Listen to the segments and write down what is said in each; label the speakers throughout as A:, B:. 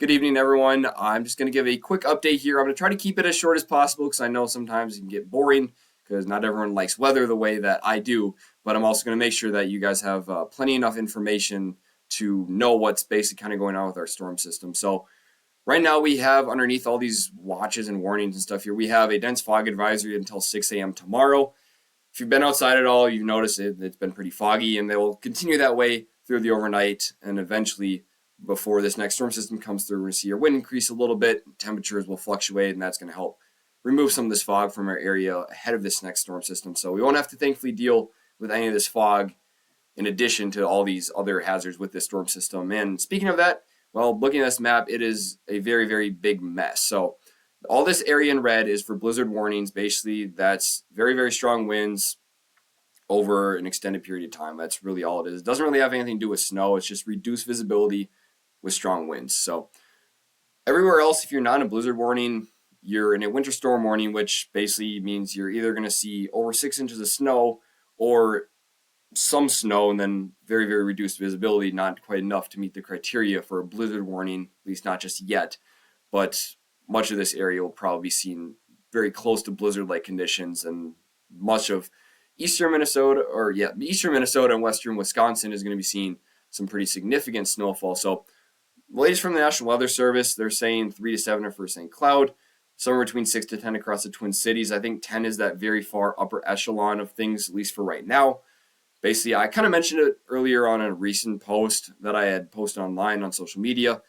A: Good evening, everyone. I'm just going to give a quick update here. I'm going to try to keep it as short as possible because I know sometimes it can get boring because not everyone likes weather the way that I do. But I'm also going to make sure that you guys have plenty enough information to know what's basically kind of going on with our storm system. So right now we have underneath all these watches and warnings and stuff here, we have a dense fog advisory until 6 a.m. tomorrow. If you've been outside at all, you've noticed it's been pretty foggy, and they will continue that way through the overnight, and eventually before this next storm system comes through, we're going to see our wind increase a little bit, temperatures will fluctuate, and that's going to help remove some of this fog from our area ahead of this next storm system. So we won't have to thankfully deal with any of this fog in addition to all these other hazards with this storm system. And speaking of that, well, looking at this map, it is a very, very big mess. So all this area in red is for blizzard warnings. Basically, that's very, very strong winds over an extended period of time. That's really all it is. It doesn't really have anything to do with snow. It's just reduced visibility with strong winds. So everywhere else, if you're not in a blizzard warning, you're in a winter storm warning, which basically means you're either going to see over 6 inches of snow or some snow and then very, very reduced visibility, not quite enough to meet the criteria for a blizzard warning, at least not just yet. But much of this area will probably be seen very close to blizzard-like conditions, and much of eastern Minnesota and western Wisconsin is going to be seeing some pretty significant snowfall. So the latest from the National Weather Service, they're saying 3 to 7 are for St. Cloud, somewhere between 6 to 10 across the Twin Cities. I think 10 is that very far upper echelon of things, at least for right now. Basically, I kind of mentioned it earlier on a recent post that I had posted online on social media.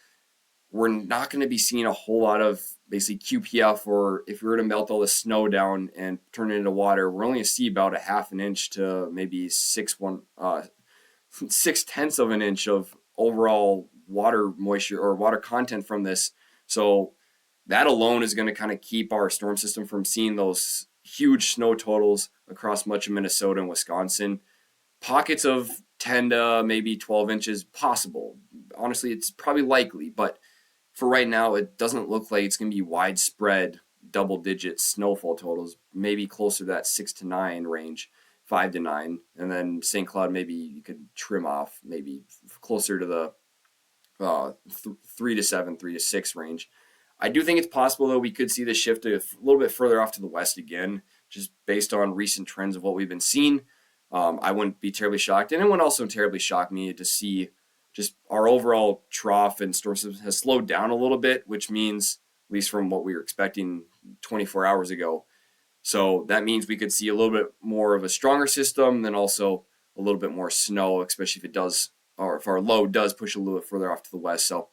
A: We're not going to be seeing a whole lot of basically QPF, or if we were to melt all the snow down and turn it into water, we're only going to see about a half an inch to maybe 6/10 of an inch of overall water moisture or water content from this. So that alone is going to kind of keep our storm system from seeing those huge snow totals across much of Minnesota and Wisconsin. Pockets of 10 to maybe 12 inches possible. Honestly, it's probably likely, but for right now, it doesn't look like it's going to be widespread double-digit snowfall totals, maybe closer to that 6 to 9 range, 5 to 9. And then St. Cloud, maybe you could trim off maybe closer to the 3 to 7, 3 to 6 range. I do think it's possible, though, we could see this shift a little bit further off to the west again, just based on recent trends of what we've been seeing. I wouldn't be terribly shocked, and it wouldn't also terribly shock me to see just our overall trough and storm system has slowed down a little bit, which means, at least from what we were expecting 24 hours ago. So that means we could see a little bit more of a stronger system, then also a little bit more snow, especially if it does, or if our low does push a little bit further off to the west. So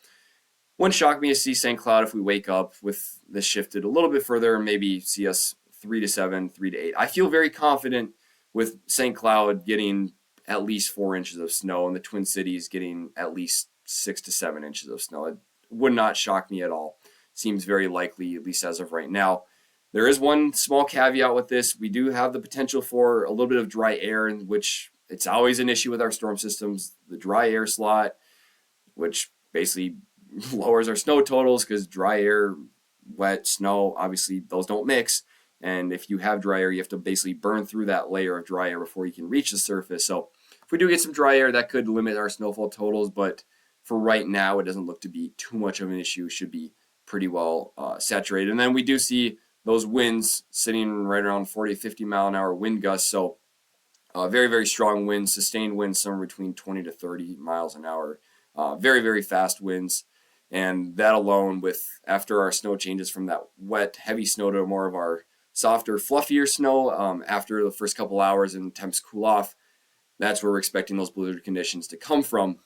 A: wouldn't shock me to see St. Cloud if we wake up with this shifted a little bit further, and maybe see us 3 to 7, 3 to 8. I feel very confident with St. Cloud getting at least 4 inches of snow, and the Twin Cities getting at least 6 to 7 inches of snow. It would not shock me at all. Seems very likely, at least as of right now. There is one small caveat with this. We do have the potential for a little bit of dry air, in which it's always an issue with our storm systems. The dry air slot, which basically lowers our snow totals because dry air, wet, snow, obviously those don't mix. And if you have dry air, you have to basically burn through that layer of dry air before you can reach the surface. So if we do get some dry air, that could limit our snowfall totals. But for right now, it doesn't look to be too much of an issue. Should be pretty well saturated. And then we do see those winds sitting right around 40 to 50 mile an hour wind gusts. So very, very strong winds, sustained winds somewhere between 20 to 30 miles an hour. Very, very fast winds. And that alone, with after our snow changes from that wet, heavy snow to more of our softer, fluffier snow after the first couple hours and temps cool off, that's where we're expecting those blizzard conditions to come from.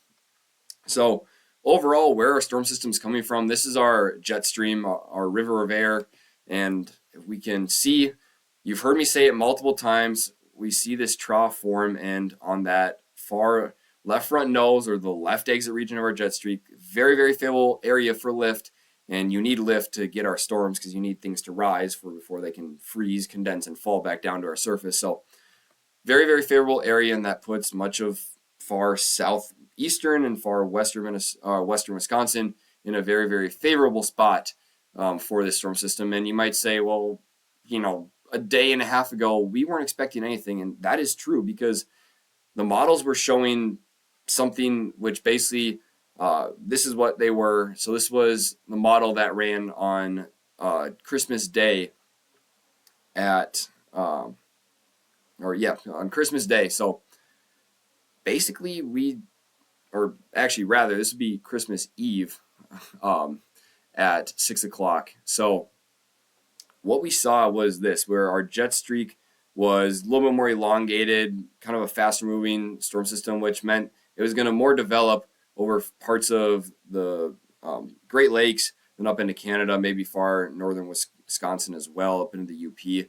A: So overall, where our storm system's coming from, this is our jet stream, our river of air. And if we can see, you've heard me say it multiple times, we see this trough form, and on that far left front nose or the left exit region of our jet stream, very, very favorable area for lift. And you need lift to get our storms because you need things to rise before they can freeze, condense, and fall back down to our surface. So very, very favorable area, and that puts much of far southeastern and far western Wisconsin in a very, very favorable spot for this storm system. And you might say, well, a day and a half ago, we weren't expecting anything. And that is true because the models were showing something which basically This is what they were. So this was the model that ran on Christmas Day at, on Christmas Day. So basically this would be Christmas Eve um, at 6 o'clock. So what we saw was this, where our jet streak was a little bit more elongated, kind of a faster moving storm system, which meant it was going to more develop over parts of the Great Lakes and up into Canada, maybe far northern Wisconsin as well, up into the UP.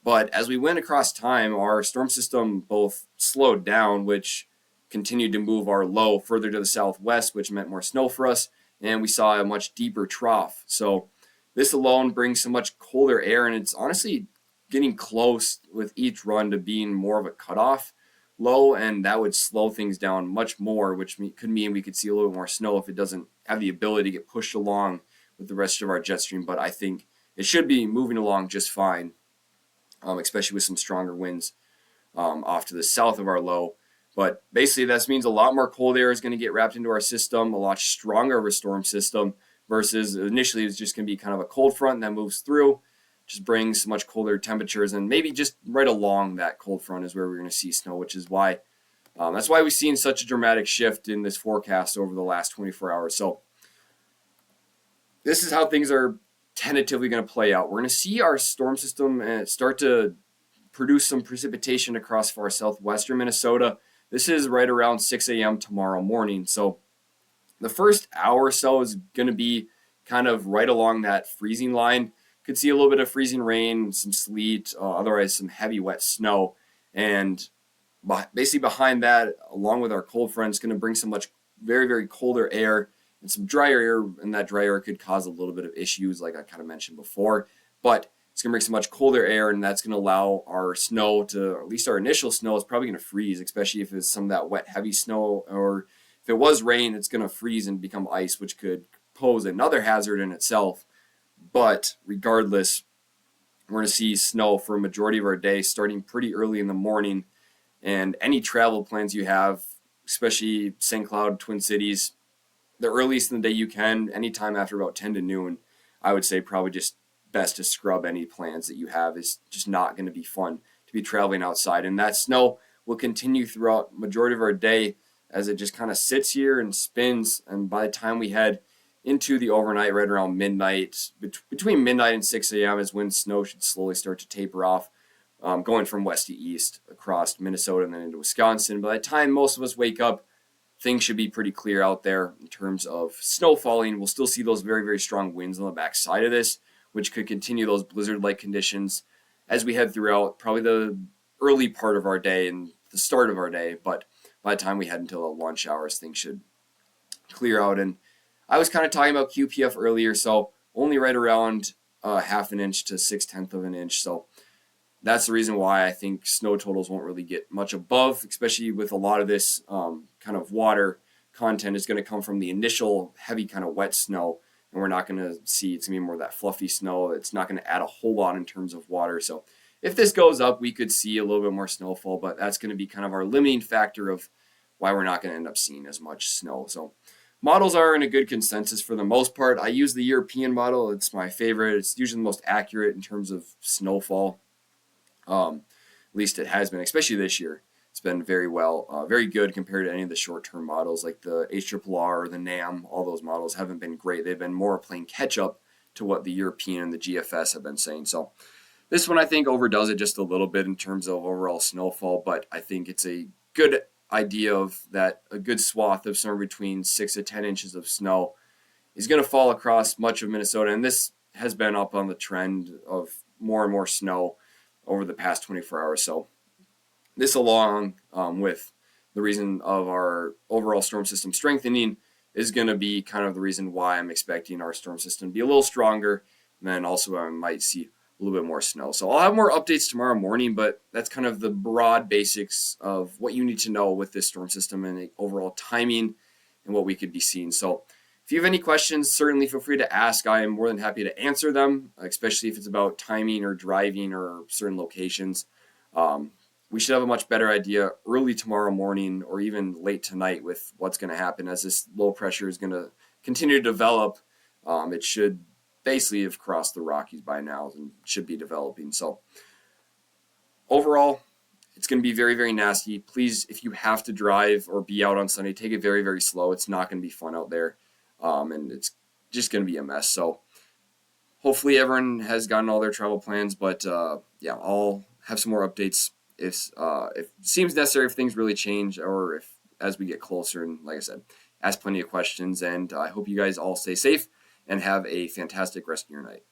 A: But as we went across time, our storm system both slowed down, which continued to move our low further to the southwest, which meant more snow for us, and we saw a much deeper trough. So this alone brings so much colder air, and it's honestly getting close with each run to being more of a cutoff low, and that would slow things down much more, which could mean we could see a little bit more snow if it doesn't have the ability to get pushed along with the rest of our jet stream. But I think it should be moving along just fine, especially with some stronger winds off to the south of our low. But basically, that means a lot more cold air is going to get wrapped into our system, a lot stronger of a storm system, versus initially it's just going to be kind of a cold front that moves through, just brings much colder temperatures, and maybe just right along that cold front is where we're going to see snow, which is why that's why we've seen such a dramatic shift in this forecast over the last 24 hours. So this is how things are tentatively going to play out. We're going to see our storm system start to produce some precipitation across far southwestern Minnesota. This is right around 6 a.m. tomorrow morning. So the first hour or so is going to be kind of right along that freezing line. Could see a little bit of freezing rain, some sleet, otherwise some heavy wet snow. And basically behind that, along with our cold front, it's going to bring some much very, very colder air and some drier air, and that dry air could cause a little bit of issues like I kind of mentioned before. But it's going to bring some much colder air, and that's going to allow our snow to, at least our initial snow, is probably going to freeze, especially if it's some of that wet, heavy snow, or if it was rain, it's going to freeze and become ice, which could pose another hazard in itself. But regardless, we're going to see snow for a majority of our day starting pretty early in the morning. And any travel plans you have, especially St. Cloud, Twin Cities, the earliest in the day you can, anytime after about 10 to noon, I would say probably just best to scrub any plans that you have. Is just not going to be fun to be traveling outside. And that snow will continue throughout majority of our day as it just kind of sits here and spins. And by the time we head into the overnight, right around midnight, between midnight and 6 a.m. is when snow should slowly start to taper off, going from west to east across Minnesota and then into Wisconsin. By the time most of us wake up, things should be pretty clear out there in terms of snow falling. We'll still see those very, very strong winds on the backside of this, which could continue those blizzard-like conditions as we head throughout probably the early part of our day and the start of our day. But by the time we head into the lunch hours, things should clear out. And I was kind of talking about QPF earlier, so only right around half an inch to 6/10 of an inch. So that's the reason why I think snow totals won't really get much above, especially with a lot of this kind of water content is going to come from the initial heavy kind of wet snow. And we're not going to see, it's going to be more of that fluffy snow. It's not going to add a whole lot in terms of water. So if this goes up, we could see a little bit more snowfall, but that's going to be kind of our limiting factor of why we're not going to end up seeing as much snow. So models are in a good consensus for the most part. I use the European model. It's my favorite. It's usually the most accurate in terms of snowfall. At least it has been, especially this year. It's been very good compared to any of the short-term models like the HRRR or the NAM. All those models haven't been great. They've been more playing catch-up to what the European and the GFS have been saying. So this one I think overdoes it just a little bit in terms of overall snowfall, but I think it's a good idea of that a good swath of somewhere between 6 to 10 inches of snow is going to fall across much of Minnesota, and this has been up on the trend of more and more snow over the past 24 hours. So this, along with the reason of our overall storm system strengthening, is going to be kind of the reason why I'm expecting our storm system to be a little stronger. And then also I might see a little bit more snow. So I'll have more updates tomorrow morning, but that's kind of the broad basics of what you need to know with this storm system and the overall timing and what we could be seeing. So if you have any questions, certainly feel free to ask. I am more than happy to answer them, especially if it's about timing or driving or certain locations. we should have a much better idea early tomorrow morning or even late tonight with what's going to happen as this low pressure is going to continue to develop. It should basically have crossed the Rockies by now and should be developing. So overall, it's going to be very, very nasty. Please, if you have to drive or be out on Sunday, take it very, very slow. It's not going to be fun out there, and it's just going to be a mess. So hopefully everyone has gotten all their travel plans. But yeah, I'll have some more updates if it seems necessary, if things really change, or if as we get closer. And like I said, ask plenty of questions. And I hope you guys all stay safe and have a fantastic rest of your night.